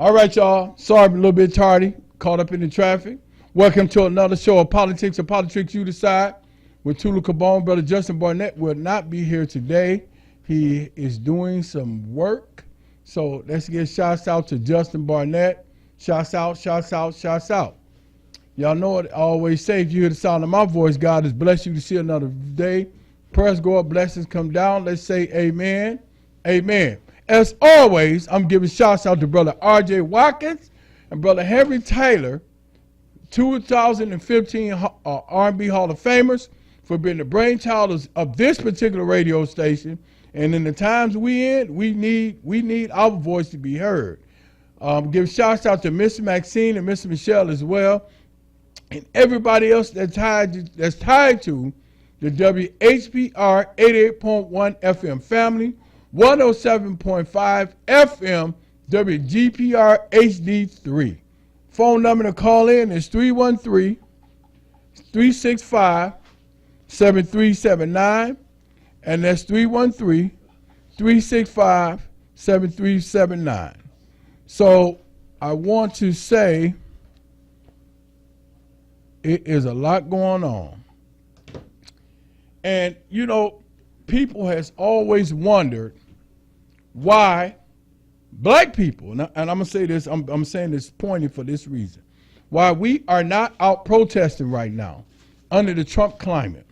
All right, y'all. Sorry I'm a little bit tardy. Caught up in the traffic. Welcome to another show of Politics or Politricks You Decide with Tula Cabone. Brother Justin Barnett will not be here today. He is doing some work. So let's give shouts out to Justin Barnett. Shouts out, shouts out, shouts out. Y'all know what I always say. If you hear the sound of my voice, God has blessed you to see another day. Prayers go up, blessings come down. Let's say amen. Amen. As always, I'm giving shouts out to Brother R.J. Watkins and Brother Henry Taylor, 2015 R&B Hall of Famers, for being the brainchild of this particular radio station. And in the times we need our voice to be heard. Give shouts out to Miss Maxine and Miss Michelle as well, and everybody else that's tied to the WHPR 88.1 FM family, 107.5 FM WGPR HD3. Phone number to call in is 313-365-7379, and that's 313-365-7379. So I want to say it is a lot going on. And, you know, people has always wondered why black people, and I'm going to say this, I'm saying this pointing for this reason, why we are not out protesting right now under the Trump climate.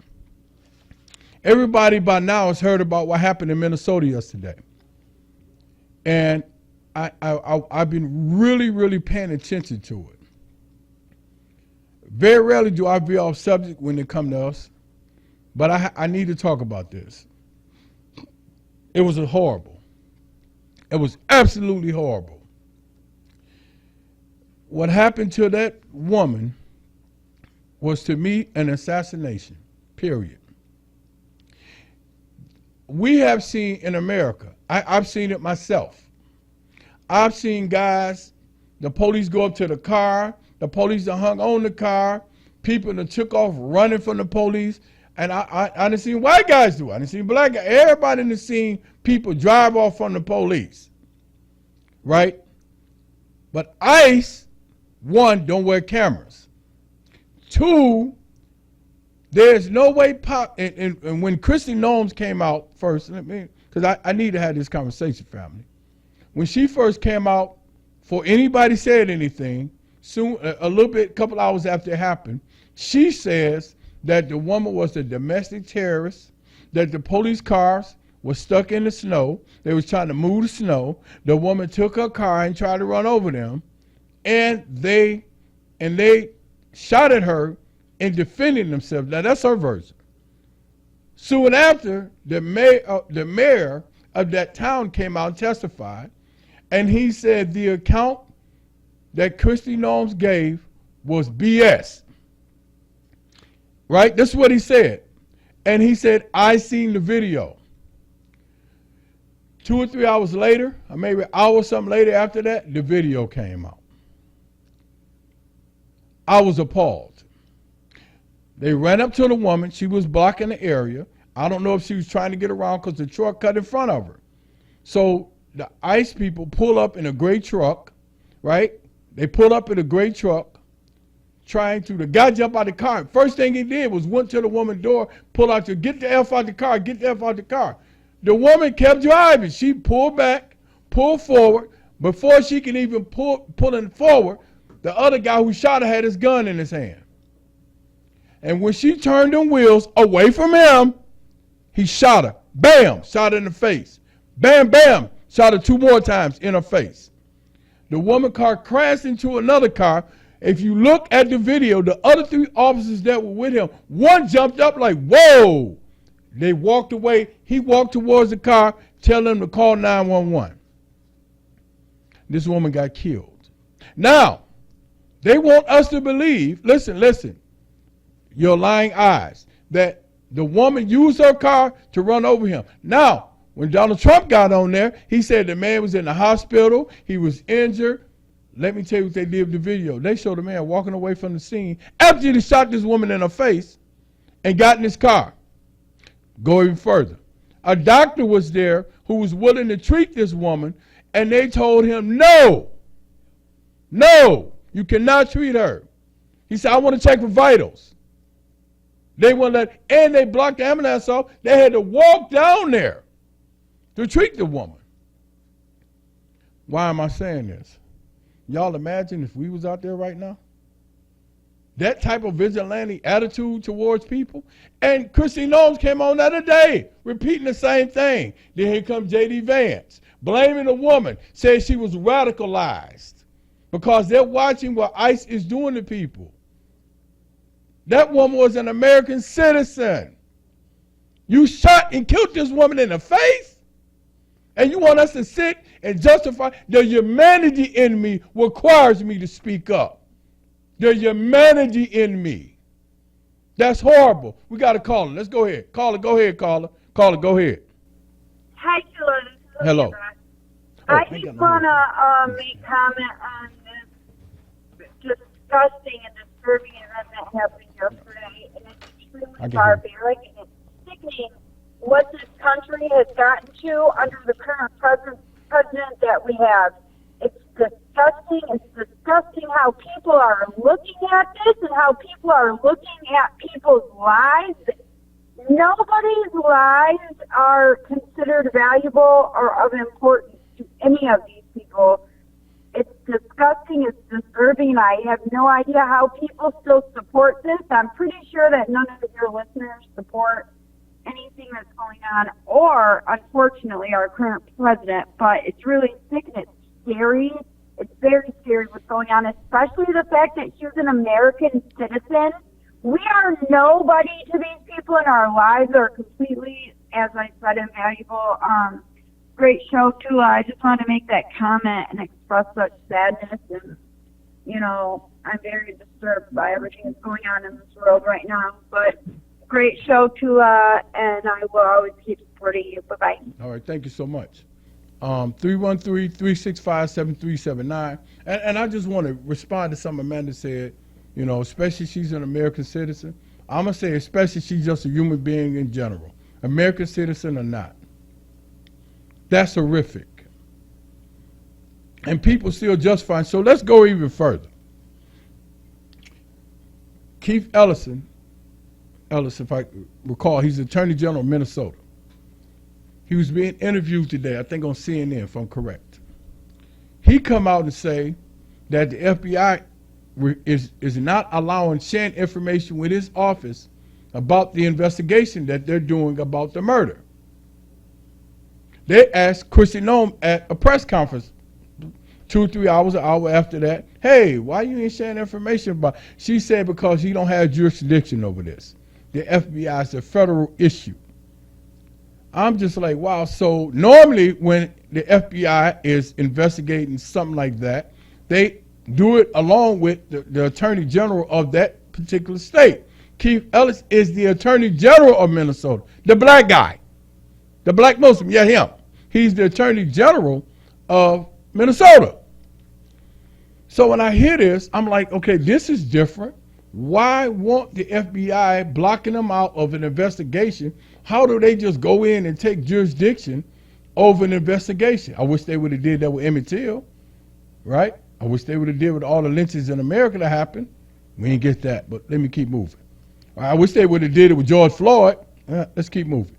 Everybody by now has heard about what happened in Minnesota yesterday. And I've been really paying attention to it. Very rarely do I veer off subject when it comes to us, but I need to talk about this. It was horrible. It was absolutely horrible. What happened to that woman was, to me, an assassination, period. We have seen in America, I've seen it myself. I've seen guys, the police go up to the car, the police are hung on the car, people that took off running from the police, and I done seen white guys do it. I done seen black guys. Everybody done seen people drive off from the police, right? But ICE, one, don't wear cameras. Two, there's no way and when Kristi Noem came out first, because I need to have this conversation, family. When she first came out, before anybody said anything, soon, a little bit, a couple hours after it happened, she says that the woman was a domestic terrorist, that the police cars were stuck in the snow. They was trying to move the snow. The woman took her car and tried to run over them, and they shot at her in defending themselves. Now that's her version. Soon after, the mayor of that town came out and testified, and he said the account that Kristi Noem gave was BS. Right? That's what he said. And he said, I seen the video. 2 or 3 hours later, or maybe an hour or something later after that, the video came out. I was appalled. They ran up to the woman. She was blocking the area. I don't know if she was trying to get around because the truck cut in front of her. So the ICE people pull up in a gray truck, right? They pulled up in a gray truck, the guy jumped out of the car. First thing he did was went to the woman's door, pulled out get the F out the car, get the F out the car. The woman kept driving. She pulled back, pulled forward. Before she can even pulling forward, the other guy who shot her had his gun in his hand. And when she turned them wheels away from him, he shot her. Bam, shot her in the face. Bam, bam, shot her 2 more times in her face. The woman's car crashed into another car. If you look at the video, the other 3 officers that were with him, one jumped up like, whoa. They walked away. He walked towards the car, telling them to call 911. This woman got killed. Now, they want us to believe, listen, your lying eyes, that the woman used her car to run over him. Now, when Donald Trump got on there, he said the man was in the hospital, he was injured. Let me tell you what they did with the video. They showed the man walking away from the scene after he shot this woman in her face and got in his car. Go even further. A doctor was there who was willing to treat this woman, and they told him, no, No, you cannot treat her. He said, I want to check for vitals. They wouldn't let, and they blocked the ambulance off. They had to walk down there to treat the woman. Why am I saying this? Y'all imagine if we was out there right now? That type of vigilante attitude towards people. And Chrissy Nomes came on the other day repeating the same thing. Then here comes J.D. Vance, blaming a woman, saying she was radicalized because they're watching what ICE is doing to people. That woman was an American citizen. You shot and killed this woman in the face? And you want us to sit and justify? The humanity in me requires me to speak up. The humanity in me. That's horrible. We got to call her. Let's go ahead. Call her. Go ahead, caller. Caller, go ahead. Hi, Sheila. Hello. I just want to make comment on this disgusting and disturbing event that happened yesterday. And it's extremely barbaric and it's sickening what this country has gotten to under the current president that we have. It's disgusting. It's disgusting how people are looking at this and how people are looking at people's lives. Nobody's lives are considered valuable or of importance to any of these people. It's disgusting. It's disturbing. I have no idea how people still support this. I'm pretty sure that none of your listeners support anything that's going on or, unfortunately, our current president. But it's really sick and it's scary. It's very scary what's going on, especially the fact that he's an American citizen. We are nobody to these people, and our lives are completely, as I said, invaluable. Great show, too. I just want to make that comment and express such sadness. And, you know, I'm very disturbed by everything that's going on in this world right now. But great show, too, and I will always keep supporting you. Bye-bye. All right. Thank you so much. 313-365-7379. And I just want to respond to something Amanda said, you know, especially she's an American citizen. I'm going to say especially she's just a human being in general, American citizen or not. That's horrific. And people still justify. So let's go even further. Keith Ellison, if I recall, he's Attorney General of Minnesota. He was being interviewed today, I think on CNN, if I'm correct. He come out and say that the FBI is not allowing sharing information with his office about the investigation that they're doing about the murder. They asked Chrissy Noem at a press conference 2 or 3 hours, an hour after that, hey, why you ain't sharing information about? She said because he don't have jurisdiction over this. The FBI is a federal issue. I'm just like, wow. So normally when the FBI is investigating something like that, they do it along with the Attorney General of that particular state. Keith Ellis is the Attorney General of Minnesota, the black guy, the black Muslim, yeah, him. He's the Attorney General of Minnesota. So when I hear this, I'm like, okay, this is different. Why won't the FBI blocking them out of an investigation? How do they just go in and take jurisdiction over an investigation? I wish they would have did that with Emmett Till, right? I wish they would have did with all the lynchings in America that happened. We didn't get that, but let me keep moving. I wish they would have did it with George Floyd. Let's keep moving.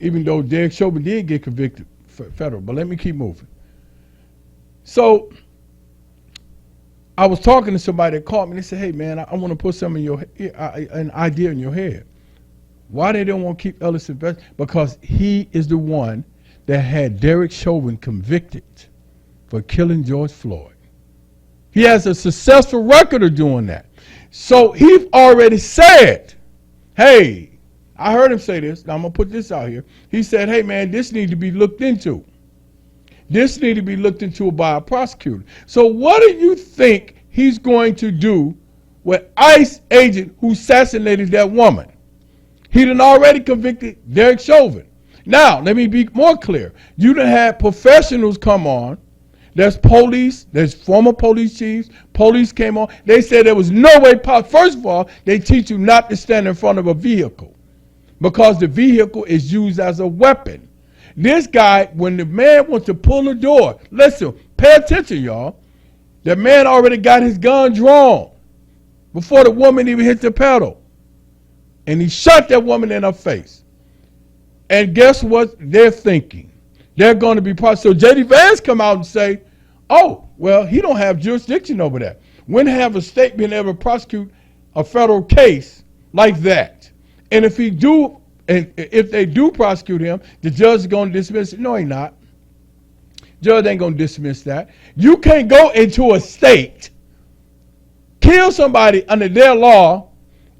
Even though Derek Chauvin did get convicted federal, but let me keep moving. So I was talking to somebody that called me and they said, hey man, I want to put some in your an idea in your head. Why they don't want to keep Ellis invested? Because he is the one that had Derek Chauvin convicted for killing George Floyd. He has a successful record of doing that. So he already said, hey, I heard him say this. Now I'm going to put this out here. He said, hey man, this needs to be looked into. This needs to be looked into by a prosecutor. So what do you think he's going to do with ICE agent who assassinated that woman? He done already convicted Derek Chauvin. Now, let me be more clear. You done had professionals come on. There's police, there's former police chiefs. Police came on. They said there was no way possible. First of all, they teach you not to stand in front of a vehicle because the vehicle is used as a weapon. This guy, when the man went to pull the door, listen, pay attention, y'all. The man already got his gun drawn before the woman even hit the pedal. And he shot that woman in her face. And guess what they're thinking? They're going to be prosecuted. So J.D. Vance come out and say, oh, well, he don't have jurisdiction over that. When have a state been able to prosecute a federal case like that? And if they do prosecute him, the judge is going to dismiss it. No, he's not. Judge ain't going to dismiss that. You can't go into a state, kill somebody under their law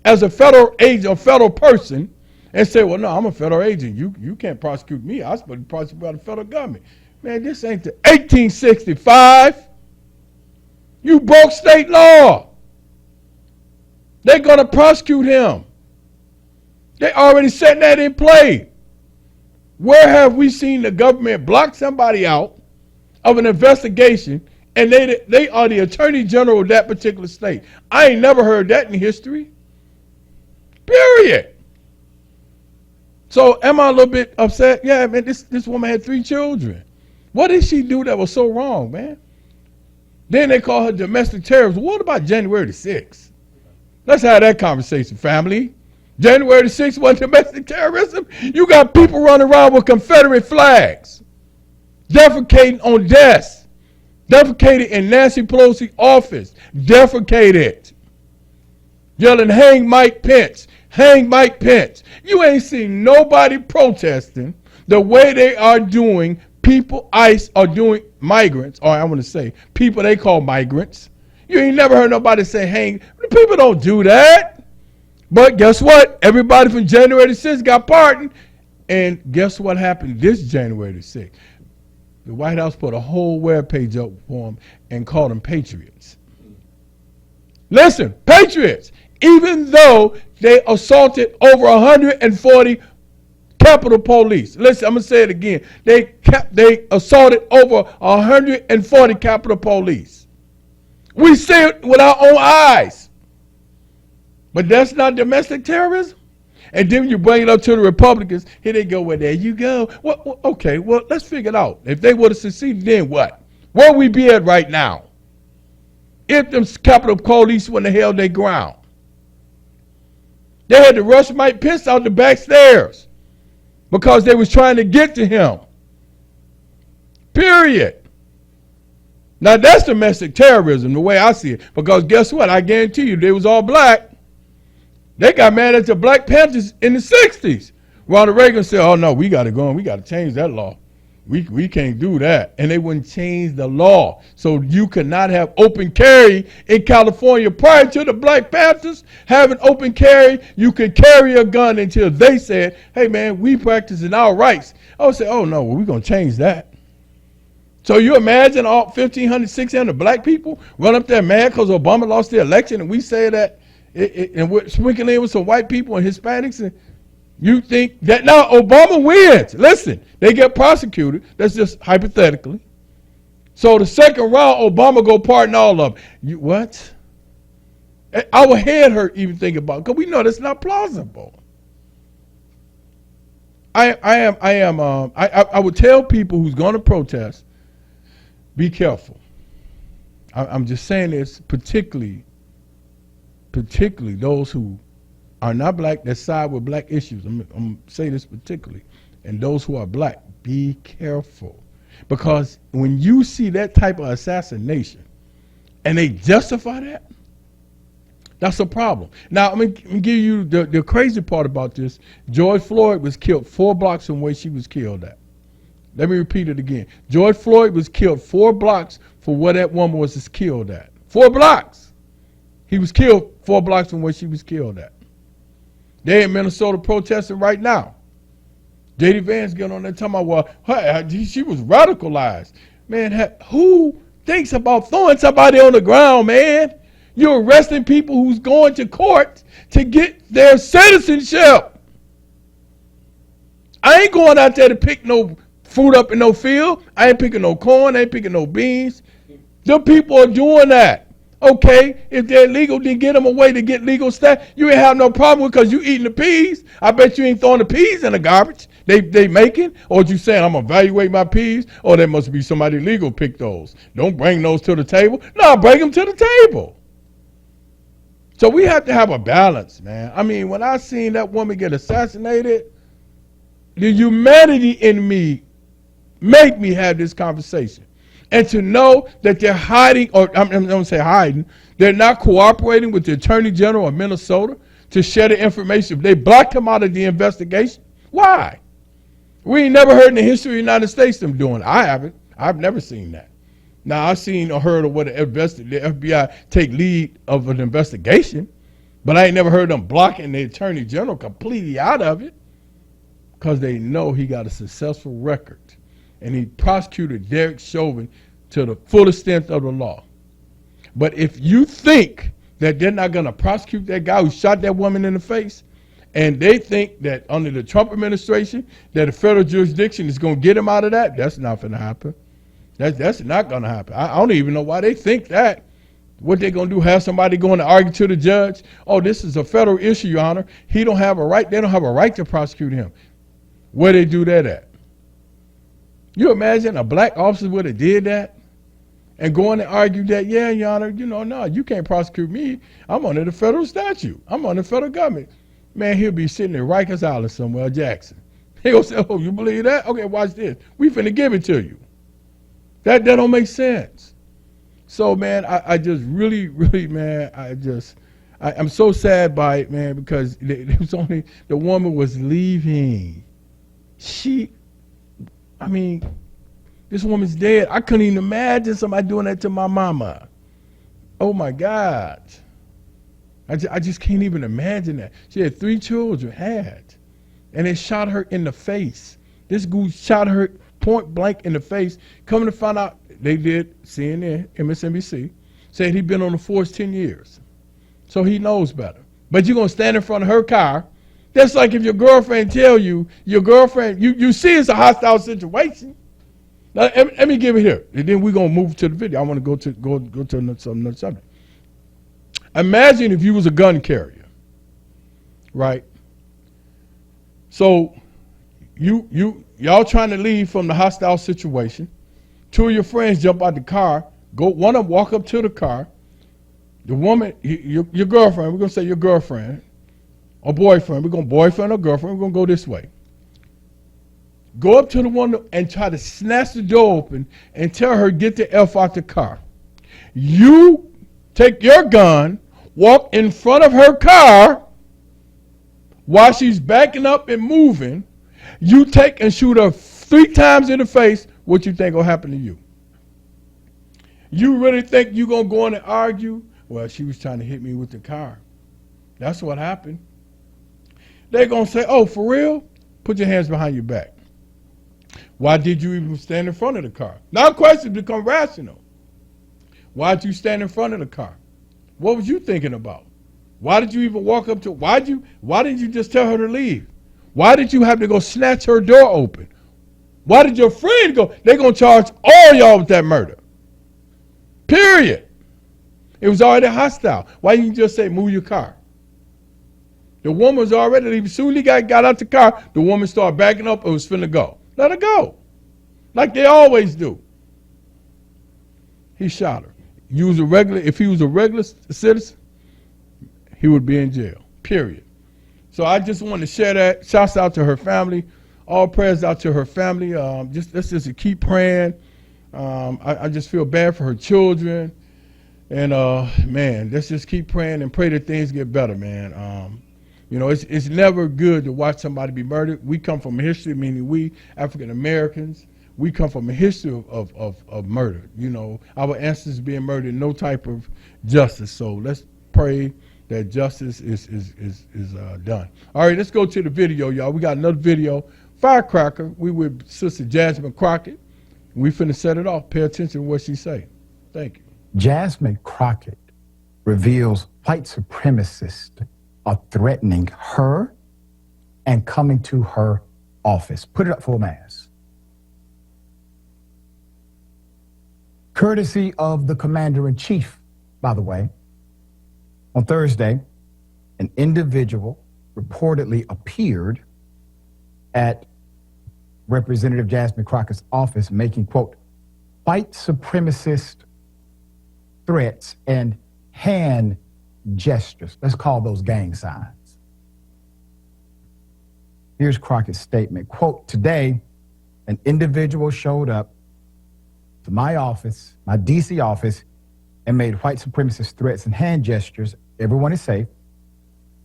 as a federal agent or federal person, and say, well, no, I'm a federal agent. You can't prosecute me. I'm supposed to be prosecuted by the federal government. Man, this ain't the 1865. You broke state law. They're going to prosecute him. They already set that in play. Where have we seen the government block somebody out of an investigation and they are the attorney general of that particular state? I ain't never heard that in history. Period. So am I a little bit upset? Yeah, man, this woman had 3 children. What did she do that was so wrong, man? Then they call her domestic terrorism. What about January the 6th? Let's have that conversation, family. January the 6th was domestic terrorism? You got people running around with Confederate flags, defecating on desks, defecated in Nancy Pelosi's office, defecated, yelling, hang Mike Pence, hang Mike Pence. You ain't seen nobody protesting the way they are doing people ICE are doing migrants, or I want to say people they call migrants. You ain't never heard nobody say hang. People don't do that. But guess what? Everybody from January the 6th got pardoned. And guess what happened this January the 6th? The White House put a whole webpage up for them and called them patriots. Listen, patriots, even though they assaulted over 140 Capitol Police. Listen, I'm going to say it again. They assaulted over 140 Capitol Police. We see it with our own eyes. But that's not domestic terrorism? And then you bring it up to the Republicans. Here they go, well, there you go. Well, okay, well, let's figure it out. If they would have succeeded, then what? Where we be at right now? If them Capitol Police wouldn't have held their ground. They had to rush Mike Pence out the back stairs because they was trying to get to him. Period. Now, that's domestic terrorism, the way I see it. Because guess what? I guarantee you, they was all black. They got mad at the Black Panthers in the 60s. Ronald Reagan said, oh, no, we got to go and we got to change that law. We can't do that. And they wouldn't change the law. So you could not have open carry in California. Prior to the Black Panthers having open carry, you could carry a gun until they said, hey, man, we practicing our rights. I would say, oh, no, well, we're going to change that. So you imagine all 1,500, 1,600 black people run up there mad because Obama lost the election and we say that and we're sprinkling in with some white people and Hispanics, and you think that now Obama wins. Listen, they get prosecuted. That's just hypothetically. So the second round, Obama go pardon all of them. You what? Our head hurt even thinking about it because we know that's not plausible. I would tell people who's going to protest, be careful. I'm just saying this particularly those who are not black that side with black issues. I'm going to say this particularly. And those who are black, be careful. Because when you see that type of assassination and they justify that, that's a problem. Now, I'm going to give you the crazy part about this. George Floyd was killed 4 blocks from where she was killed at. Let me repeat it again. George Floyd was killed 4 blocks from where that woman was killed at. 4 blocks. He was killed 4 blocks from where she was killed at. They're in Minnesota protesting right now. J.D. Vance getting on there talking about, well, she was radicalized. Man, who thinks about throwing somebody on the ground, man? You're arresting people who's going to court to get their citizenship. I ain't going out there to pick no fruit up in no field. I ain't picking no corn. I ain't picking no beans. Them people are doing that. Okay, if they're illegal, then get them away to get legal status. You ain't have no problem because you eating the peas. I bet you ain't throwing the peas in the garbage They making? Or you saying I'm gonna evaluate my peas? Or there must be somebody legal pick those. Don't bring those to the table. No, bring them to the table. So we have to have a balance, man. I mean, when I seen that woman get assassinated, the humanity in me made me have this conversation. And to know that they're hiding, or I'm going to say hiding, they're not cooperating with the Attorney General of Minnesota to share the information. They blocked him out of the investigation. Why? We ain't never heard in the history of the United States them doing it. I haven't. I've never seen that. Now, I've seen or heard of what the FBI take lead of an investigation, but I ain't never heard them blocking the Attorney General completely out of it because they know he got a successful record. And he prosecuted Derek Chauvin to the full extent of the law. But if you think that they're not going to prosecute that guy who shot that woman in the face, and they think that under the Trump administration that a federal jurisdiction is going to get him out of that, that's not going to happen. That's not going to happen. I don't even know why they think that. What they going to do, have somebody going to argue to the judge, oh, this is a federal issue, Your Honor. He don't have a right. They don't have a right to prosecute him. Where they do that at? You imagine a black officer would have did that and going and argue that, yeah, Your Honor, no, you can't prosecute me. I'm under the federal statute. I'm under the federal government. Man, he'll be sitting in Rikers Island somewhere, Jackson. He'll say, oh, you believe that? Okay, watch this. We finna give it to you. That don't make sense. So, man, I just really, man, I'm so sad by it, man, because it was only, the woman was leaving. This woman's dead. I couldn't even imagine somebody doing that to my mama. Oh, my God. I just can't even imagine that. She had 3 children, and they shot her in the face. This goose shot her point blank in the face. Coming to find out, they did, CNN, MSNBC, said he'd been on the force 10 years. So he knows better. But you're going to stand in front of her car. That's like if your girlfriend tell you, you see it's a hostile situation. Now, let me give it here. And then we're going to move to the video. I want to go to another subject. Imagine if you was a gun carrier, right? So y'all trying to leave from the hostile situation. 2 of your friends jump out the car. One of them walk up to the car. The woman, your girlfriend, we're going to say your girlfriend or boyfriend. We're going to boyfriend or girlfriend. We're going to go this way. Go up to the one and try to snatch the door open and tell her, get the F out the car. You take your gun, walk in front of her car while she's backing up and moving. You take and shoot her 3 times in the face. What you think will happen to you? You really think you're going to go in and argue? Well, she was trying to hit me with the car. That's what happened. They're going to say, oh, for real? Put your hands behind your back. Why did you even stand in front of the car? Now questions become rational. Why did you stand in front of the car? What was you thinking about? Why did you even walk up to why didn't you just tell her to leave? Why did you have to go snatch her door open? Why did your friend go? They're going to charge all y'all with that murder. Period. It was already hostile. Why didn't you just say, move your car? The woman was already leaving. As soon as he got out the car, the woman started backing up and was finna go. Let her go. Like they always do. He shot her. If he was a regular citizen, he would be in jail. Period. So I just want to share that. Shouts out to her family. All prayers out to her family. Let's just keep praying. I just feel bad for her children. And man, let's just keep praying and pray that things get better, man. It's never good to watch somebody be murdered. We come from a history, meaning we African Americans, we come from a history of murder. Our ancestors being murdered, no type of justice. So let's pray that justice is done. All right, let's go to the video, y'all. We got another video. Firecracker. We with Sister Jasmine Crockett. We finna set it off. Pay attention to what she say. Thank you. Jasmine Crockett reveals white supremacists are threatening her and coming to her office. Put it up for a mass. Courtesy of the commander-in-chief, by the way. On Thursday, an individual reportedly appeared at Representative Jasmine Crockett's office making, quote, white supremacist threats and hand gestures. Let's call those gang signs. Here's Crockett's statement, quote, today, an individual showed up to my office, my DC office, and made white supremacist threats and hand gestures. Everyone is safe.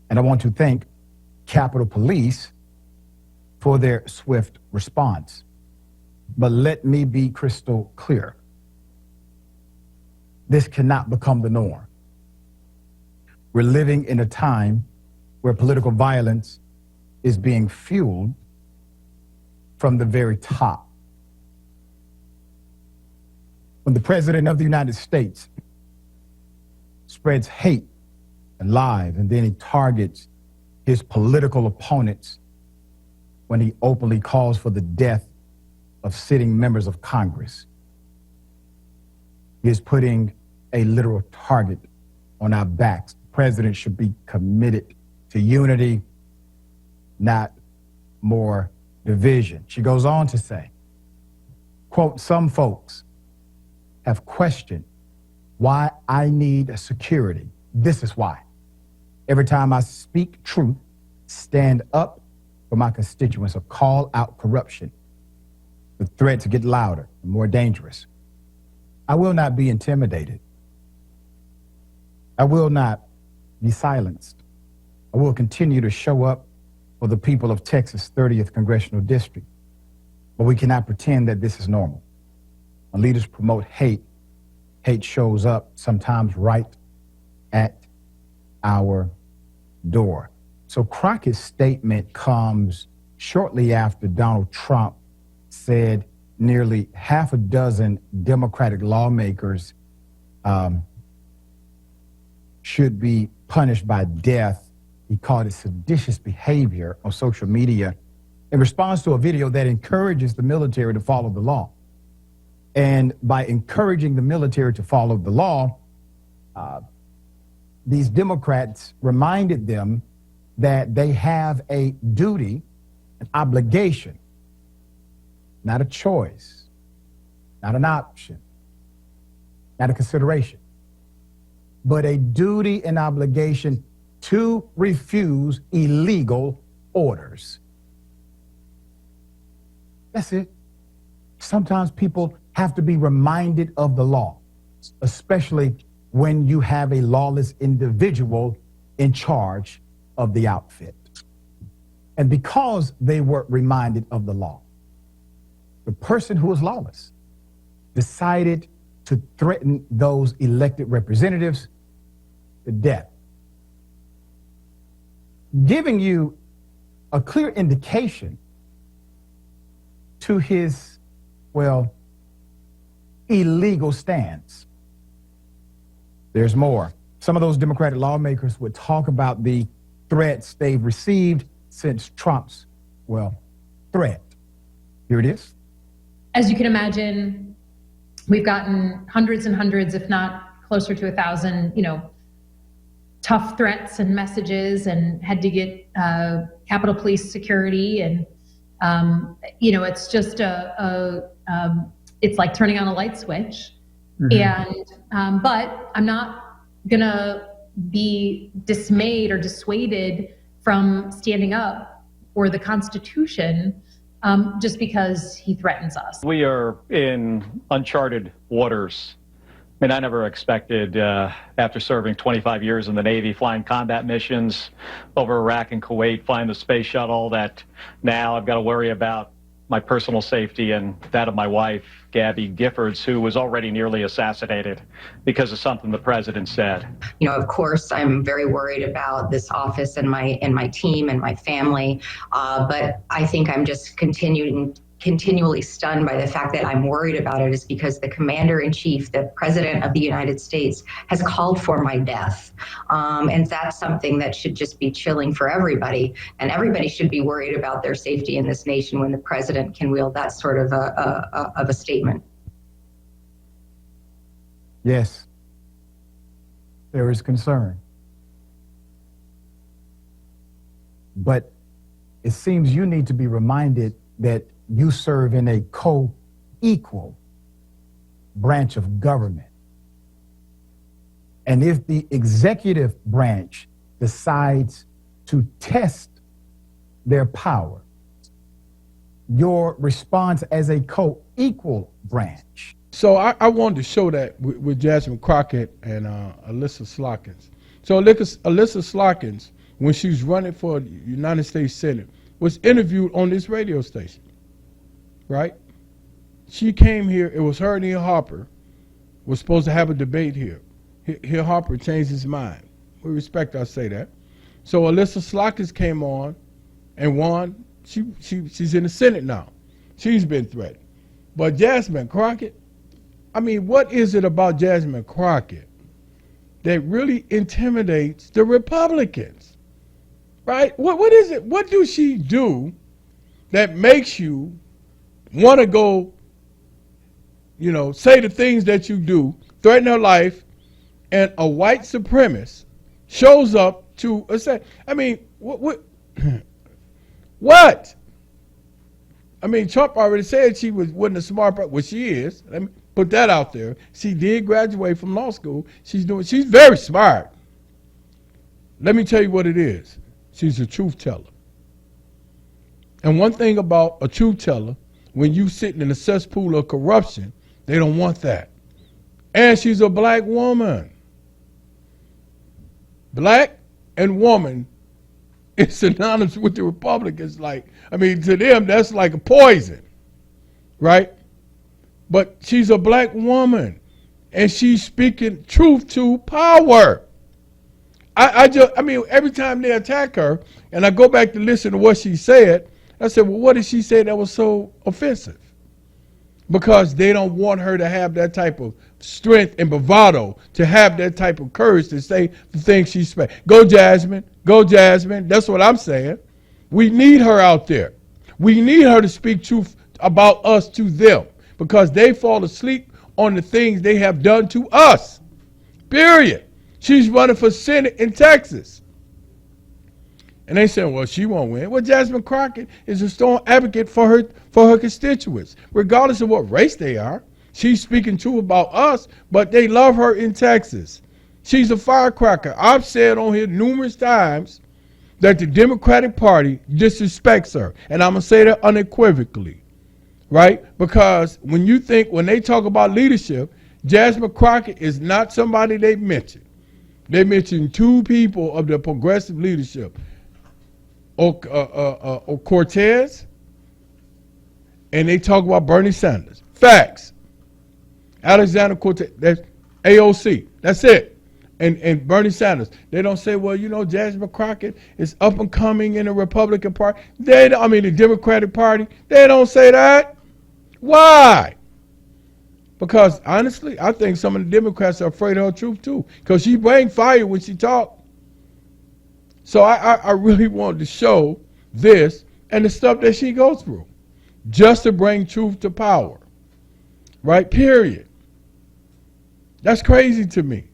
And I want to thank Capitol Police for their swift response. But let me be crystal clear. This cannot become the norm. We're living in a time where political violence is being fueled from the very top. When the President of the United States spreads hate and lies, and then he targets his political opponents when he openly calls for the death of sitting members of Congress, he is putting a literal target on our backs. The president should be committed to unity, not more division. She goes on to say, quote, some folks have questioned why I need security. This is why. Every time I speak truth, stand up for my constituents, or call out corruption, the threats get louder and more dangerous. I will not be intimidated. I will not be silenced. I will continue to show up for the people of Texas' 30th Congressional District. But we cannot pretend that this is normal. When leaders promote hate, hate shows up sometimes right at our door. So Crockett's statement comes shortly after Donald Trump said nearly half a dozen Democratic lawmakers should be punished by death. He called it seditious behavior on social media in response to a video that encourages the military to follow the law. And by encouraging the military to follow the law, these Democrats reminded them that they have a duty, an obligation, not a choice, not an option, not a consideration, but a duty and obligation to refuse illegal orders. That's it. Sometimes people have to be reminded of the law, especially when you have a lawless individual in charge of the outfit. And because they were reminded of the law, the person who was lawless decided to threaten those elected representatives to death, giving you a clear indication to his, well, illegal stance. There's more. Some of those Democratic lawmakers would talk about the threats they've received since Trump's, well, threat. Here it is. As you can imagine, we've gotten hundreds and hundreds, if not closer to 1,000, tough threats and messages, and had to get Capitol Police security. And, it's just it's like turning on a light switch. Mm-hmm. But I'm not gonna be dismayed or dissuaded from standing up for the Constitution just because he threatens us. We are in uncharted waters. I mean, I never expected, after serving 25 years in the Navy, flying combat missions over Iraq and Kuwait, flying the space shuttle, that now I've got to worry about my personal safety and that of my wife, Gabby Giffords, who was already nearly assassinated because of something the president said. Of course, I'm very worried about this office and my team and my family, but I think I'm just continually stunned by the fact that I'm worried about it is because the commander-in-chief, the president of the United States, has called for my death. And that's something that should just be chilling for everybody. And everybody should be worried about their safety in this nation when the president can wield that sort of a statement. Yes, there is concern. But it seems you need to be reminded that you serve in a co-equal branch of government. And if the executive branch decides to test their power, your response as a co-equal branch. So I wanted to show that with Jasmine Crockett and Alyssa Slockins. So Alyssa Slockins, when she was running for the United States Senate, was interviewed on this radio station, right? She came here, it was her and Ian Harper was supposed to have a debate here. Ian Harper changed his mind. With respect, I say that. So Alyssa Slockins came on and won. She's in the Senate now. She's been threatened. But Jasmine Crockett, I mean, what is it about Jasmine Crockett that really intimidates the Republicans, right? What is it? What does she do that makes you want to go, say the things that you do, threaten her life, and a white supremacist shows up to say, I mean, what? What? I mean, Trump already said she wasn't a smart person. Well, she is. Let me put that out there. She did graduate from law school. She's very smart. Let me tell you what it is. She's a truth teller. And one thing about a truth teller, when you sitting in a cesspool of corruption, they don't want that. And she's a black woman. Black and woman is synonymous with the Republicans. To them, that's like a poison, right? But she's a black woman, and she's speaking truth to power. Every time they attack her, and I go back to listen to what she said, I said, well, what did she say that was so offensive? Because they don't want her to have that type of strength and bravado, to have that type of courage to say the things she said. Go Jasmine, go Jasmine. That's what I'm saying. We need her out there. We need her to speak truth about us to them, because they fall asleep on the things they have done to us. Period. She's running for Senate in Texas. And they say, well, she won't win. Well, Jasmine Crockett is a strong advocate for her constituents, regardless of what race they are. She's speaking true about us, but they love her in Texas. She's a firecracker. I've said on here numerous times that the Democratic Party disrespects her. And I'm going to say that unequivocally, right? Because when they talk about leadership, Jasmine Crockett is not somebody they mention. They mention two people of the progressive leadership, Cortez, and they talk about Bernie Sanders. Facts. Alexander Cortez, that's AOC. That's it. And Bernie Sanders. They don't say, well, Jasmine Crockett is up and coming in the Republican Party. The Democratic Party. They don't say that. Why? Because honestly, I think some of the Democrats are afraid of her truth too. Because she brings fire when she talks. So I really wanted to show this and the stuff that she goes through, just to bring truth to power. Right? Period. That's crazy to me.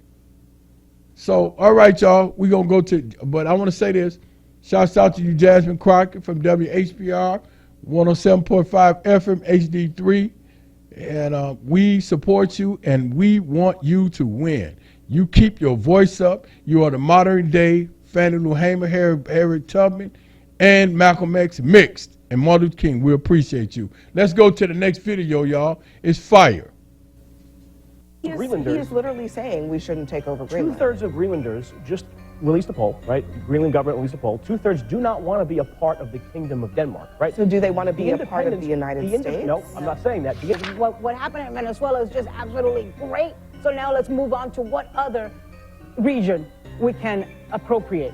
So, all right, y'all, we're going to go to, but I want to say this. Shouts out to you, Jasmine Crockett from WHBR, 107.5 FM HD3. And we support you, and we want you to win. You keep your voice up. You are the modern day Fannie Lou Hamer, Harriet Tubman, and Malcolm X mixed. And Martin Luther King, we appreciate you. Let's go to the next video, y'all. It's fire. He is literally saying we shouldn't take over Greenland. 2/3 of Greenlanders just released a poll, right? Greenland government released a poll. 2/3 do not want to be a part of the Kingdom of Denmark, right? So do they want to be a part of the United States? No, I'm not saying that. What happened in Venezuela is just absolutely great. So now let's move on to what other region we can appropriate.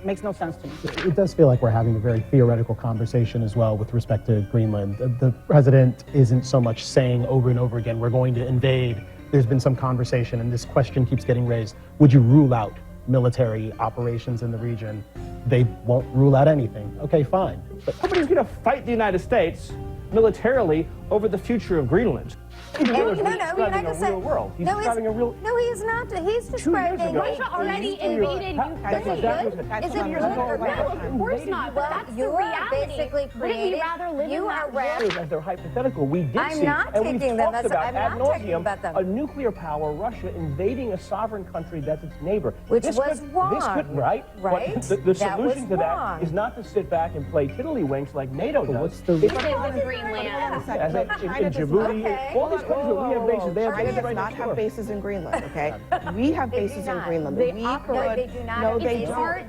Makes no sense to me. It does feel like we're having a very theoretical conversation as well with respect to Greenland. The president isn't so much saying over and over again, we're going to invade. There's been some conversation, and this question keeps getting raised. Would you rule out military operations in the region? They won't rule out anything. Okay, fine. But nobody's going to fight the United States militarily over the future of Greenland. Even though No, he's you're not describing gonna a say. real world. He's No, describing a real. No, he's not. He's 2 years describing. ago, Russia already invaded Ukraine. That's exactly what Is it happened. good or No, bad? of course not. But that's the You are reality. basically Wouldn't creating. we rather live You in are that world? As they're hypothetical, we did I'm see, not and we've taking them. talked That's- about I'm ad not taking nauseum about them. a nuclear power, Russia invading a sovereign country that's its neighbor. Which this was could, wrong. This could, right? Right? But the That solution was to wrong. that is not to sit back and play tiddlywinks like NATO does. what's the- It's- Live in Greenland. as in Djibouti, Okay. all these countries where we have bases, they have China bases does right not next have door. bases in Greenland, okay? We have They do bases in not. Greenland. They We operate. No, they do not No, have they bases. don't. hard.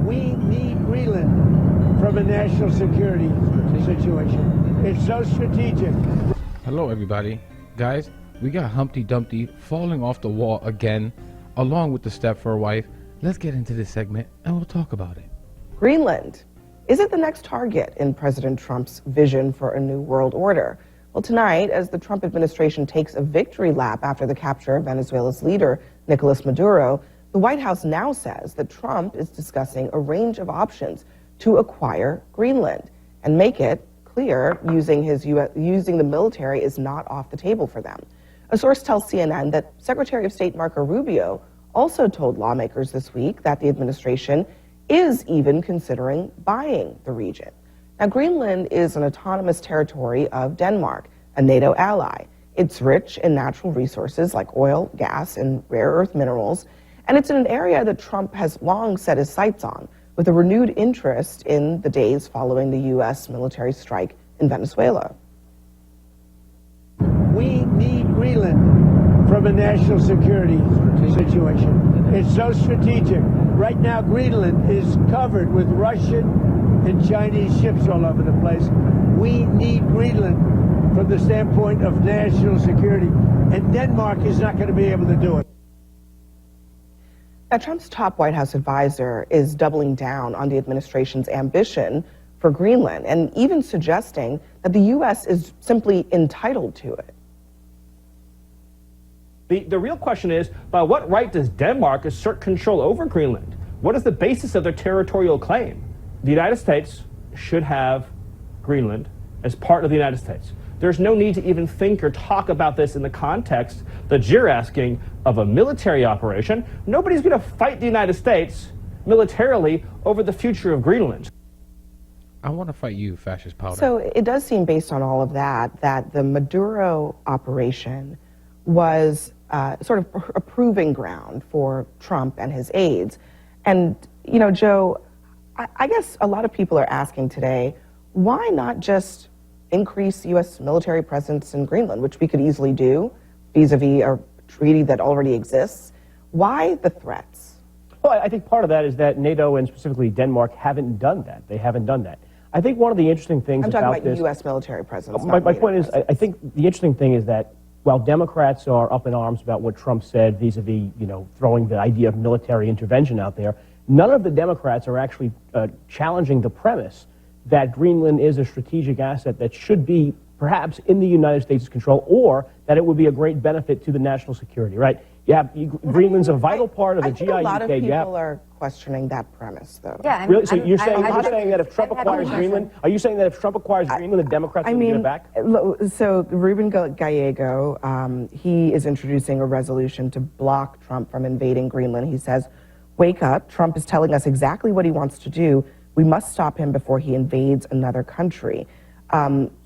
We need Greenland from a national security situation. It's so strategic. Hello, everybody. Guys, we got Humpty Dumpty falling off the wall again, along with the Stepford wife. Let's get into this segment and we'll talk about it. Greenland. Is it the next target in President Trump's vision for a new world order? Well, tonight, as the Trump administration takes a victory lap after the capture of Venezuela's leader, Nicolas Maduro, the White House now says that Trump is discussing a range of options to acquire Greenland and make it clear using the military is not off the table for them. A source tells CNN that Secretary of State Marco Rubio also told lawmakers this week that the administration is even considering buying the region. Now, Greenland is an autonomous territory of Denmark, a NATO ally. It's rich in natural resources like oil, gas, and rare earth minerals, and it's in an area that Trump has long set his sights on, with a renewed interest in the days following the U.S. military strike in Venezuela. We need Greenland from a national security situation. It's so strategic. Right now, Greenland is covered with Russian and Chinese ships all over the place. We need Greenland from the standpoint of national security, and Denmark is not going to be able to do it. Now, Trump's top White House advisor is doubling down on the administration's ambition for Greenland and even suggesting that the U.S. is simply entitled to it. The real question is, by what right does Denmark assert control over Greenland? What is the basis of their territorial claim? The United States should have Greenland as part of the United States. There's no need to even think or talk about this in the context that you're asking of a military operation. Nobody's going to fight the United States militarily over the future of Greenland. I want to fight you, fascist powder. So it does seem, based on all of that, that the Maduro operation was sort of a proving ground for Trump and his aides. And, you know, Joe, I guess a lot of people are asking today, why not just increase U.S. military presence in Greenland, which we could easily do vis-a-vis a treaty that already exists? Why the threats? Well, I think part of that is that NATO and specifically Denmark haven't done that. They haven't done that. I think one of the interesting things I'm talking about this, U.S. military presence. My not NATO point is, presence. I think the interesting thing is that while Democrats are up in arms about what Trump said vis-a-vis, you know, throwing the idea of military intervention out there, none of the Democrats are actually challenging the premise that Greenland is a strategic asset that should be perhaps in the United States' control, or that it would be a great benefit to the national security, right? Greenland's a vital part of the GIUK. A lot of people are questioning that premise, though. Yeah, Really? So you're saying that if Trump acquires Greenland, are you saying that if Trump acquires Greenland, the Democrats will give it back? So Ruben Gallego, he is introducing a resolution to block Trump from invading Greenland. He says, wake up, Trump is telling us exactly what he wants to do. We must stop him before he invades another country.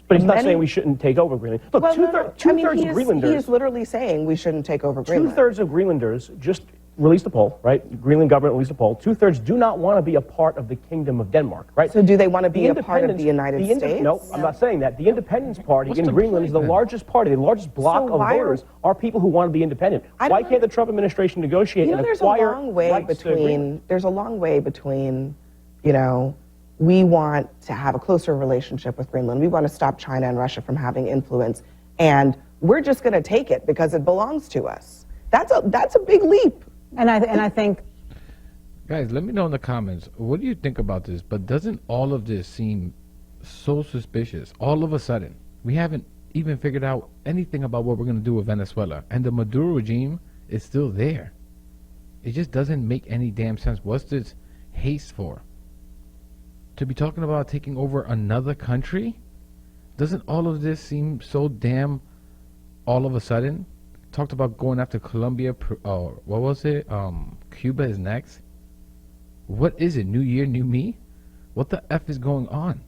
But he's not saying we shouldn't take over Greenland. Look, two-thirds of Greenlanders... He is literally saying we shouldn't take over Greenland. Two-thirds of Greenlanders just released a poll, right? Greenland government released a poll. Two-thirds do not want to be a part of the Kingdom of Denmark, right? So do they want to be a part of the United States? No, I'm not saying that. The Independence Party in Greenland is the largest party. The largest bloc of voters are people who want to be independent. Why can't the Trump administration negotiate and acquire rights to Greenland? There's a long way between, you know, we want to have a closer relationship with Greenland. We want to stop China and Russia from having influence, and we're just going to take it because it belongs to us. That's a big leap. And I think, guys, let me know in the comments, what do you think about this? But doesn't all of this seem so suspicious? All of a sudden, we haven't even figured out anything about what we're going to do with Venezuela, and the Maduro regime is still there. It just doesn't make any damn sense. What's this haste for? To be talking about taking over another country? doesn't all of this seem so damn all of a sudden? Talked about going after Colombia. What was it? Cuba is next. What is it? New year, new me? What the F is going on?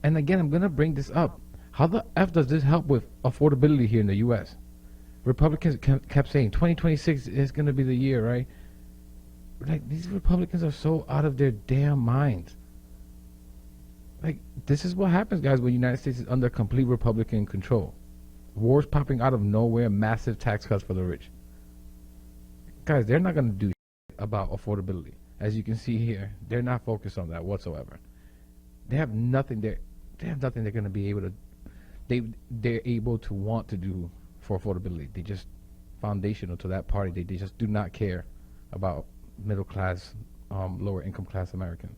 And again, I'm going to bring this up. How the F does this help with affordability here in the U.S.? Republicans kept saying 2026 is going to be the year, right? Like, these Republicans are so out of their damn minds. Like, this is what happens, guys, when the United States is under complete Republican control. Wars popping out of nowhere, massive tax cuts for the rich. Guys, they're not going to do shit about affordability. As you can see here, they're not focused on that whatsoever. They have nothing they're going to be able to, they're able to want to do for affordability. They just foundational to that party. They just do not care about middle class, lower income class Americans.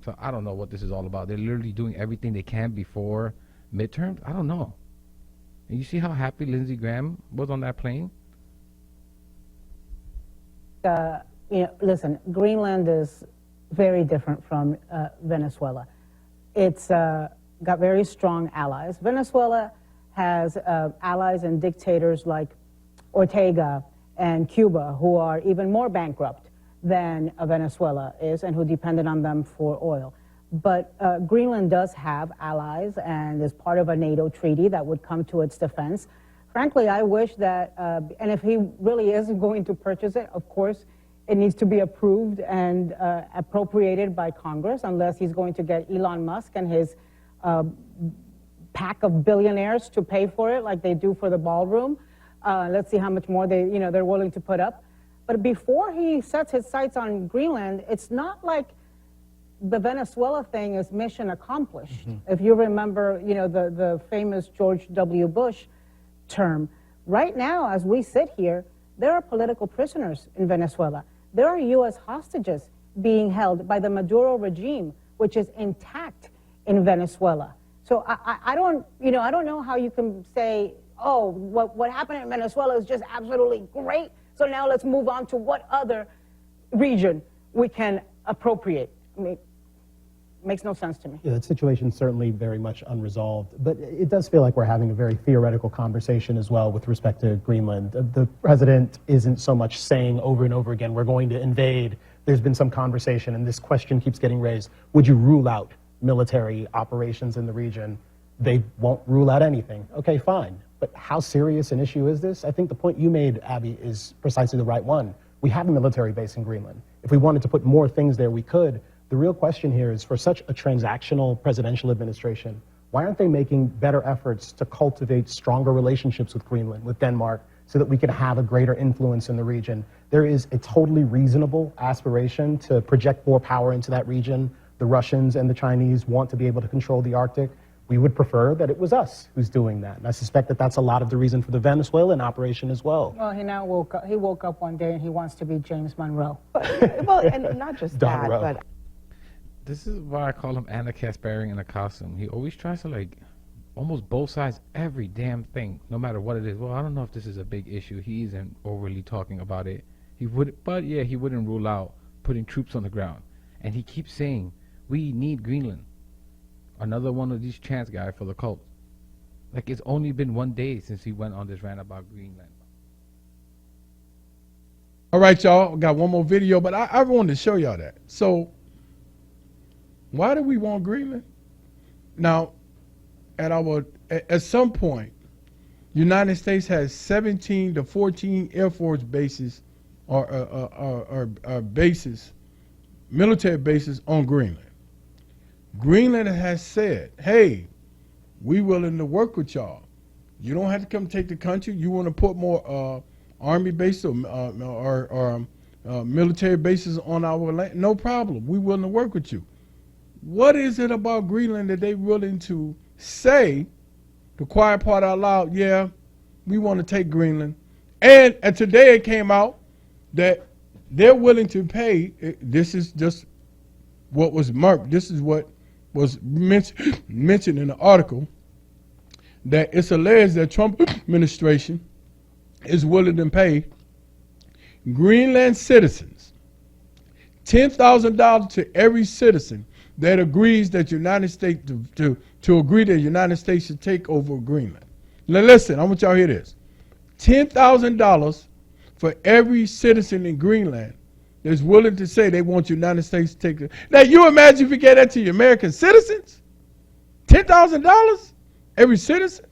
So I don't know what this is all about. They're literally doing everything they can before midterms. I don't know. And you see how happy Lindsey Graham was on that plane? Listen, Greenland is very different from Venezuela. It's got very strong allies. Venezuela has allies and dictators like Ortega and Cuba, who are even more bankrupt than Venezuela is and who depended on them for oil. But Greenland does have allies and is part of a NATO treaty that would come to its defense. Frankly, I wish that, and if he really is going to purchase it, of course, it needs to be approved and appropriated by Congress, unless he's going to get Elon Musk and his pack of billionaires to pay for it, like they do for the ballroom. Let's see how much more they're willing to put up. But before he sets his sights on Greenland, it's not like the Venezuela thing is mission accomplished. Mm-hmm. If you remember, the famous George W. Bush term, right now, as we sit here, there are political prisoners in Venezuela. There are U.S. hostages being held by the Maduro regime, which is intact in Venezuela. So I don't know how you can say, oh, what happened in Venezuela is just absolutely great. So now let's move on to what other region we can appropriate. I mean, makes no sense to me. Yeah, that situation's certainly very much unresolved, but it does feel like we're having a very theoretical conversation as well with respect to Greenland. The president isn't so much saying over and over again, we're going to invade. There's been some conversation, and this question keeps getting raised. Would you rule out military operations in the region? They won't rule out anything. Okay, fine. But how serious an issue is this? I think the point you made, Abby, is precisely the right one. We have a military base in Greenland. If we wanted to put more things there, we could. The real question here is, for such a transactional presidential administration, why aren't they making better efforts to cultivate stronger relationships with Greenland, with Denmark, so that we can have a greater influence in the region? There is a totally reasonable aspiration to project more power into that region. The Russians and the Chinese want to be able to control the Arctic. We would prefer that it was us who's doing that. And I suspect that that's a lot of the reason for the Venezuelan operation as well. Well, he woke up one day and he wants to be James Monroe. Well, and not just that, but... This is why I call him Anna Kasparian in a costume. He always tries to, almost both sides every damn thing, no matter what it is. Well, I don't know if this is a big issue. He isn't overly talking about it. He wouldn't rule out putting troops on the ground. And he keeps saying, we need Greenland. Another one of these chance guys for the cult. It's only been 1 day since he went on this rant about Greenland. All right, y'all. Got one more video, but I wanted to show y'all that. So, why do we want Greenland? Now, at some point, United States has 17 to 14 Air Force bases or bases, military bases on Greenland. Greenland has said, hey, we willing to work with y'all. You don't have to come take the country. You want to put more army bases or military bases on our land? No problem. We willing to work with you. What is it about Greenland that they willing to say, the quiet part out loud, yeah, we want to take Greenland? And today it came out that they're willing to pay, this is just what was marked, this is what was mentioned in the article, that it's alleged that Trump administration is willing to pay Greenland citizens $10,000 to every citizen that agrees that United States to agree that the United States should take over Greenland. Now listen, I want y'all to hear this. $10,000 for every citizen in Greenland that's willing to say they want the United States to take it. Now you imagine if you get that to your American citizens? $10,000 every citizen,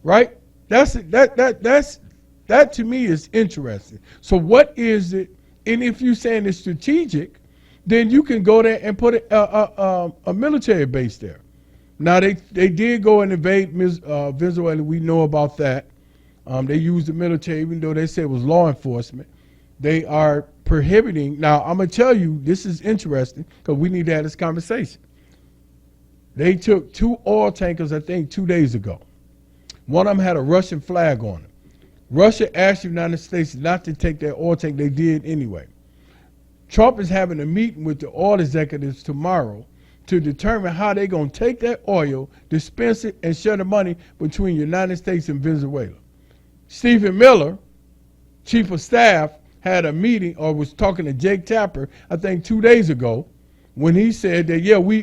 right? That to me is interesting. So what is it? And if you're saying it's strategic, then you can go there and put a military base there. Now they did go and invade Venezuela. We know about that. They used the military, even though they said it was law enforcement. They are prohibiting. Now I'm gonna tell you, this is interesting because we need to have this conversation. They took 2 oil tankers, I think, 2 days ago. One of them had a Russian flag on it. Russia asked the United States not to take their oil tank. They did anyway. Trump is having a meeting with the oil executives tomorrow to determine how they're going to take that oil, dispense it, and share the money between the United States and Venezuela. Stephen Miller, chief of staff, had a meeting or was talking to Jake Tapper, I think 2 days ago, when he said that, yeah, we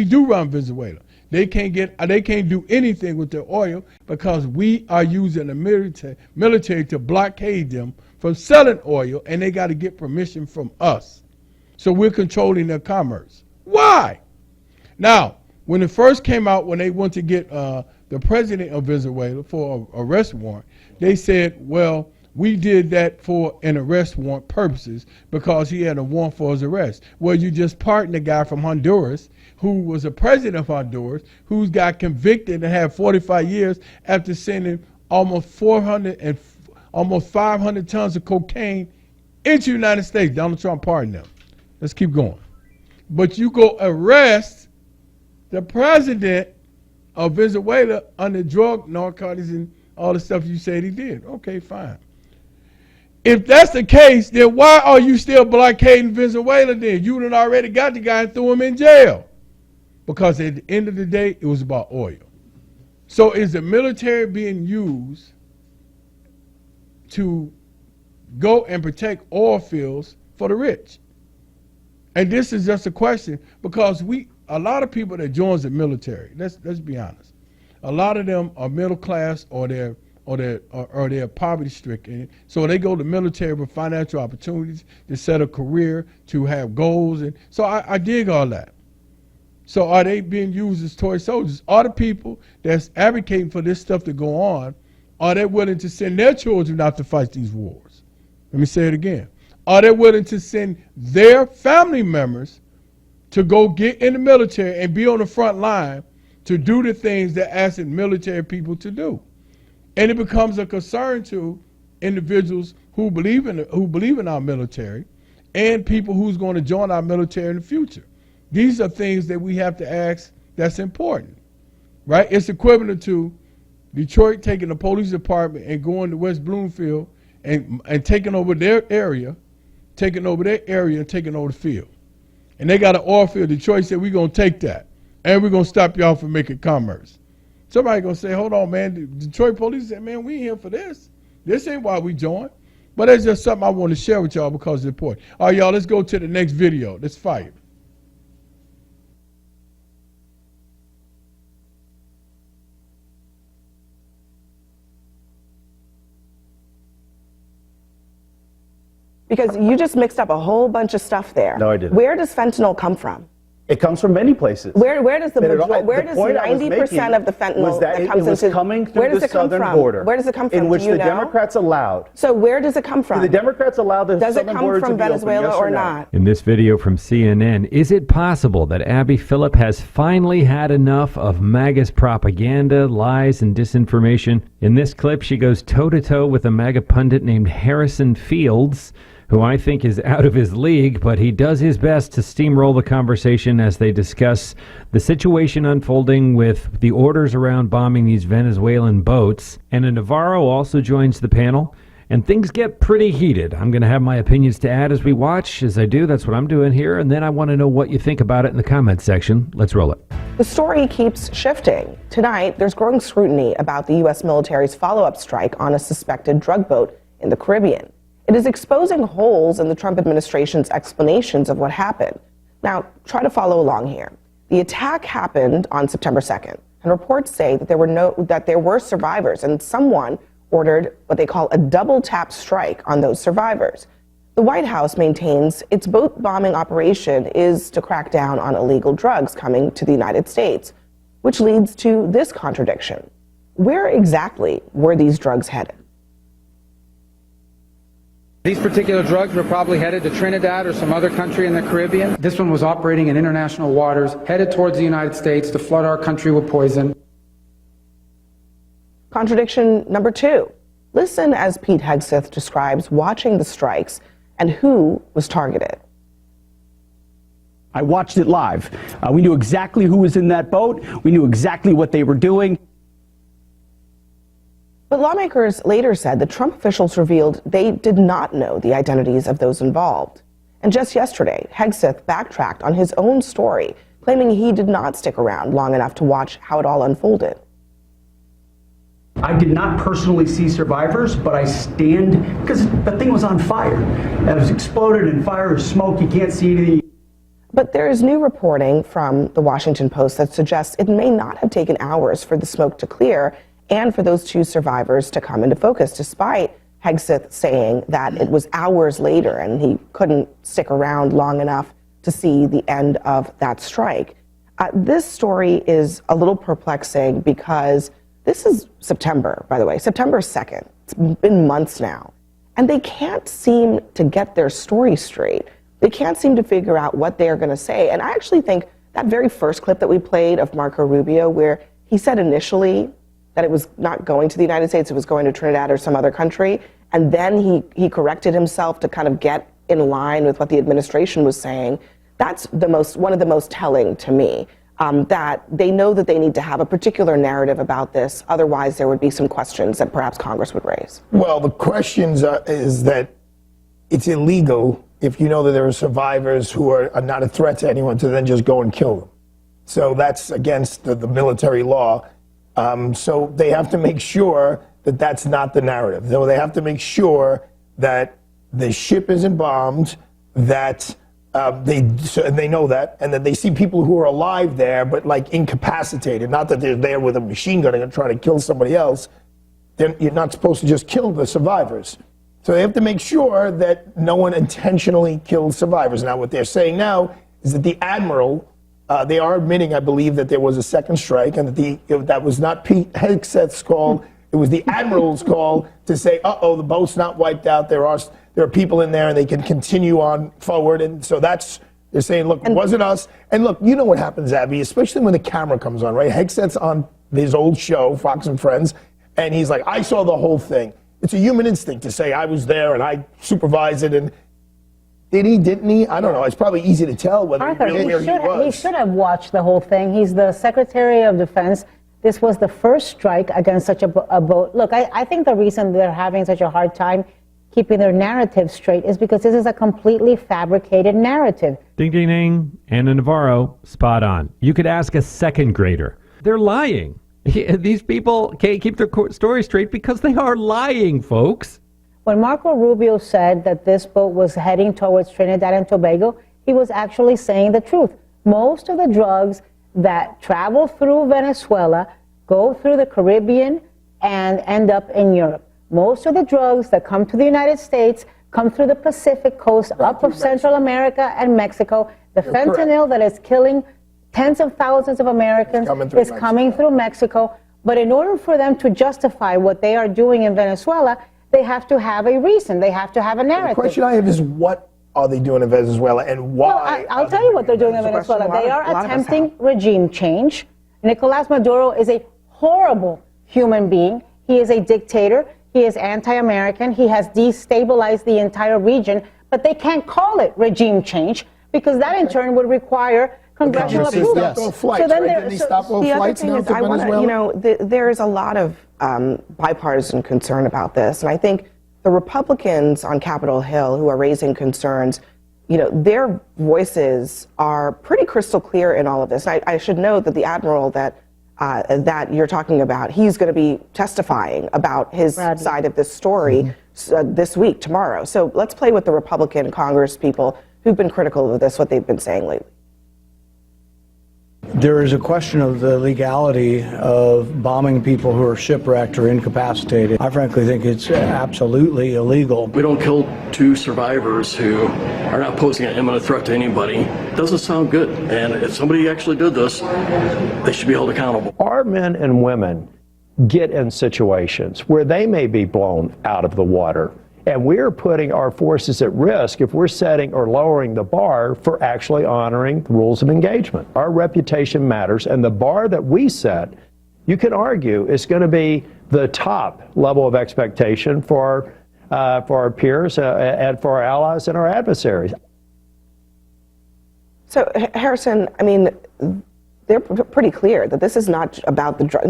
do run Venezuela. They can't do anything with their oil because we are using the military to blockade them from selling oil, and they got to get permission from us. So we're controlling their commerce. Why? Now, when it first came out, when they went to get the president of Venezuela for an arrest warrant, they said, well, we did that for an arrest warrant purposes because he had a warrant for his arrest. Well, you just pardoned a guy from Honduras who was a president of Honduras, who's got convicted and had 45 years after sending almost 500 tons of cocaine into the United States. Donald Trump pardoned them. Let's keep going. But you go arrest the president of Venezuela under drug, narcotics, and all the stuff you said he did. Okay, fine. If that's the case, then why are you still blockading Venezuela then? You done already got the guy and threw him in jail. Because at the end of the day, it was about oil. So is the military being used to go and protect oil fields for the rich? And this is just a question because a lot of people that joins the military, let's be honest, a lot of them are middle class or they're poverty stricken. So they go to the military for financial opportunities, to set a career, to have goals. And so I dig all that. So are they being used as toy soldiers? Are the people that's advocating for this stuff to go on, are they willing to send their children out to fight these wars? Let me say it again. Are they willing to send their family members to go get in the military and be on the front line to do the things they're asking military people to do? And it becomes a concern to individuals who believe in our military and people who's going to join our military in the future. These are things that we have to ask that's important, right? It's equivalent to Detroit taking the police department and going to West Bloomfield and taking over their area and taking over the field. And they got an oil field. Detroit said, we're going to take that, and we're going to stop y'all from making commerce. Somebody going to say, hold on, man. The Detroit police said, man, we ain't here for this. This ain't why we joined. But it's just something I want to share with y'all because it's important. All right, y'all, let's go to the next video. Let's fire. Because you just mixed up a whole bunch of stuff there. No, I didn't. Where does fentanyl come from? It comes from many places. Where does the where does 90% of the fentanyl that comes into? It was coming through the southern border. Where does it come from? In which the Democrats allowed. So where does it come from? The Democrats allow the southern border to be open. Does it come from Venezuela yes or no? not? In this video from CNN, is it possible that Abby Phillip has finally had enough of MAGA's propaganda, lies, and disinformation? In this clip, she goes toe-to-toe with a MAGA pundit named Harrison Fields, who I think is out of his league, but he does his best to steamroll the conversation as they discuss the situation unfolding with the orders around bombing these Venezuelan boats. Ana Navarro also joins the panel, and things get pretty heated. I'm going to have my opinions to add as we watch. As I do, that's what I'm doing here, and then I want to know what you think about it in the comments section. Let's roll it. The story keeps shifting. Tonight, there's growing scrutiny about the U.S. military's follow-up strike on a suspected drug boat in the Caribbean. It is exposing holes in the Trump administration's explanations of what happened. Now, try to follow along here. The attack happened on September 2nd, and reports say that there were survivors, and someone ordered what they call a double tap strike on those survivors. The White House maintains its boat bombing operation is to crack down on illegal drugs coming to the United States, which leads to this contradiction. Where exactly were these drugs headed? These particular drugs were probably headed to Trinidad or some other country in the Caribbean. This one was operating in international waters, headed towards the United States to flood our country with poison. Contradiction number 2. Listen as Pete Hegseth describes watching the strikes and who was targeted. I watched it live. We knew exactly who was in that boat. We knew exactly what they were doing. But lawmakers later said that Trump officials revealed they did not know the identities of those involved. And just yesterday, Hegseth backtracked on his own story, claiming he did not stick around long enough to watch how it all unfolded. I did not personally see survivors, but I stand, because the thing was on fire. It was exploded in fire or smoke. You can't see anything. But there is new reporting from the Washington Post that suggests it may not have taken hours for the smoke to clear and for those 2 survivors to come into focus, despite Hegseth saying that it was hours later and he couldn't stick around long enough to see the end of that strike. This story is a little perplexing because this is September, by the way, September 2nd. It's been months now. And they can't seem to get their story straight. They can't seem to figure out what they're going to say. And I actually think that very first clip that we played of Marco Rubio, where he said initially that it was not going to the United States, it was going to Trinidad or some other country, and then he corrected himself to kind of get in line with what the administration was saying. That's one of the most telling to me, that they know that they need to have a particular narrative about this, otherwise there would be some questions that perhaps Congress would raise. Well, the questions is that it's illegal if you know that there are survivors who are not a threat to anyone to then just go and kill them. So that's against the military law. So they have to make sure that that's not the narrative. Though they have to make sure that the ship isn't bombed, that they know that, and that they see people who are alive there, but like incapacitated. Not that they're there with a machine gun and trying to kill somebody else. You're not supposed to just kill the survivors. So they have to make sure that no one intentionally killed survivors. Now, what they're saying now is that the admiral, they are admitting, I believe, that there was a second strike, and that that was not Pete Hegseth's call. It was the admiral's call to say, uh-oh, the boat's not wiped out. There are people in there, and they can continue on forward. And so they're saying, look, it wasn't us. And look, you know what happens, Abby, especially when the camera comes on, right? Hegseth's on his old show, Fox and Friends, and he's like, I saw the whole thing. It's a human instinct to say I was there and I supervised it. And did he, didn't he? I don't know. It's probably easy to tell whether Arthur, he really was. He should have watched the whole thing. He's the Secretary of Defense. This was the first strike against such a boat. Look, I think the reason they're having such a hard time keeping their narrative straight is because this is a completely fabricated narrative. Ding, ding, ding. Anna Navarro, spot on. You could ask a second grader. They're lying. These people can't keep their story straight because they are lying, folks. When Marco Rubio said that this boat was heading towards Trinidad and Tobago, he was actually saying the truth. Most of the drugs that travel through Venezuela go through the Caribbean and end up in Europe. Most of the drugs that come to the United States come through the Pacific coast, up of Central America and Mexico. The fentanyl that is killing tens of thousands of Americans is coming through Mexico. But in order for them to justify what they are doing in Venezuela, they have to have a reason. They have to have a narrative. The question I have is, what are they doing in Venezuela and why? Well, I'll tell you what they're doing in Venezuela. They are attempting regime change. Nicolás Maduro is a horrible human being. He is a dictator. He is anti-American. He has destabilized the entire region. But they can't call it regime change because that in turn would require congressional approval. Yes. So then they stop all flights now to Venezuela? There is a lot of bipartisan concern about this, and I think the Republicans on Capitol Hill who are raising concerns, their voices are pretty crystal clear in all of this. I should note that the admiral that you're talking about, he's going to be testifying about his side of this story this week, tomorrow. So let's play what the Republican Congress people who've been critical of this, what they've been saying lately. There is a question of the legality of bombing people who are shipwrecked or incapacitated. I frankly think it's absolutely illegal. We don't kill two survivors who are not posing an imminent threat to anybody. It doesn't sound good. And if somebody actually did this, they should be held accountable. Our men and women get in situations where they may be blown out of the water. And we're putting our forces at risk if we're setting or lowering the bar for actually honoring the rules of engagement. Our reputation matters, and the bar that we set, you can argue, is going to be the top level of expectation for our peers and for our allies and our adversaries. So, Harrison, I mean, they're pretty clear that this is not about the drug.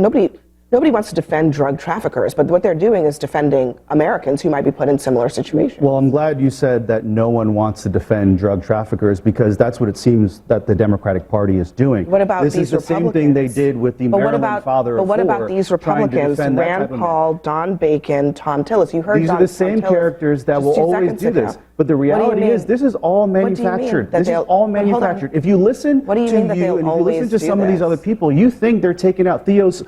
Nobody wants to defend drug traffickers, but what they're doing is defending Americans who might be put in similar situations. Well, I'm glad you said that no one wants to defend drug traffickers, because that's what it seems that the Democratic Party is doing. What about this these is the same thing they did with the Maryland father of four. But what about these Republicans, Rand Paul, Don Bacon, Tom Tillis? You heard these are the same characters that will always do this. But the reality is, this is all manufactured. This is all manufactured. If you listen to you and you listen to some of these other people, you think they're taking out Theo's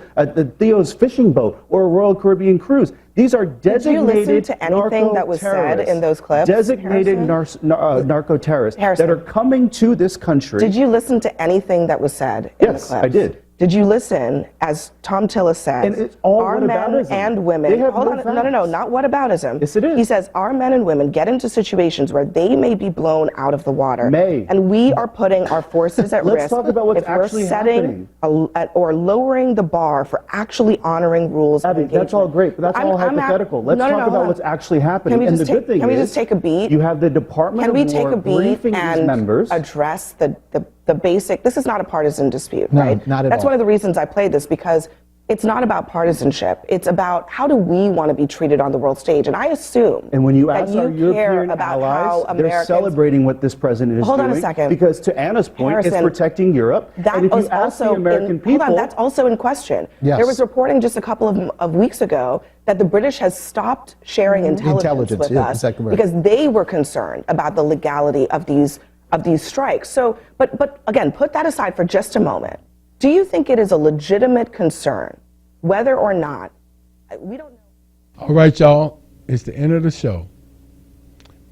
fishing boat or a Royal Caribbean cruise. These are designated Did you listen to anything that was said in those clips? Designated narco-terrorists that are coming to this country. Did you listen to anything that was said in the clips? Yes, I did. Did you listen, as Tom Tillis says, and it's all our men and women, hold on, no, not whataboutism. Yes, it is. He says our men and women get into situations where they may be blown out of the water. And we are putting our forces at risk. Let's talk about what's actually happening. Or lowering the bar for actually honoring rules of engagement. That's all great, but that's all hypothetical. Let's talk about what's actually happening. And the good thing is, can we just take a beat? You have the Department of War briefing these members. Address the basic, this is not a partisan dispute, right? Not at That's all. one of the reasons I played this, because it's not about partisanship. It's about how do we want to be treated on the world stage. And I assume and when you that ask our European allies, they're celebrating what this president is doing. Hold on a second. Because to Anna's point, Harrison, it's protecting Europe. That and if was you ask the also American people, hold on, that's also in question. Yes. There was reporting just a couple of weeks ago that the British has stopped sharing intelligence with us exactly right. because they were concerned about the legality of these strikes. So, but again, put that aside for just a moment. Do you think it is a legitimate concern, whether or not, we don't know. All right, y'all, it's the end of the show.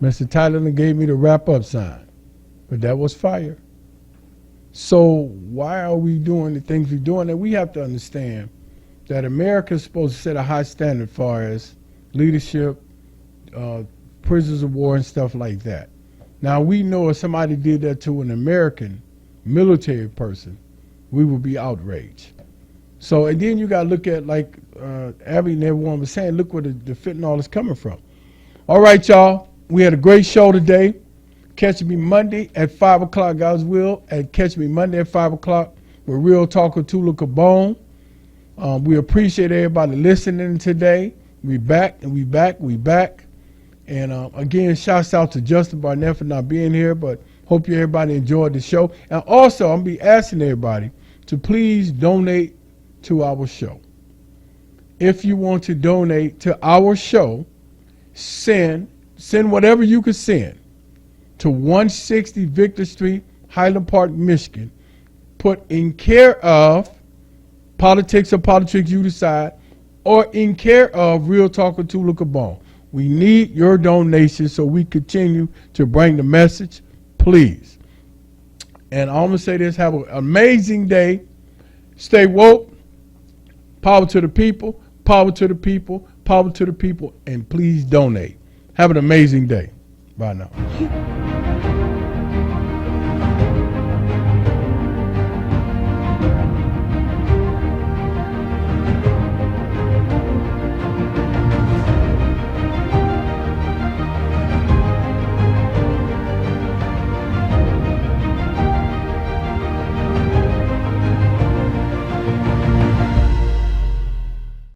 Mr. Tyler gave me the wrap-up sign, but that was fire. So why are we doing the things we're doing? And we have to understand that America is supposed to set a high standard as far as leadership, prisoners of war and stuff like that. Now, we know if somebody did that to an American military person, we would be outraged. So, and then you got to look at, like Abby and everyone was saying, look where the fentanyl is coming from. All right, y'all, we had a great show today. Catch me Monday at 5 o'clock, God's will. And catch me Monday at 5 o'clock with Real Talk with Tula Cabone. We appreciate everybody listening today. We back. And again, shouts out to Justin Barnett for not being here, but hope everybody enjoyed the show. And also, I'm going to be asking everybody to please donate to our show. If you want to donate to our show, send whatever you can send to 160 Victor Street, Highland Park, Michigan. Put in care of Politics or Politricks, you decide, or in care of Real Talk with Tula Cabone. We need your donations so we continue to bring the message, please. And I'm going to say this, have an amazing day. Stay woke. Power to the people, power to the people, power to the people, and please donate. Have an amazing day. Bye now.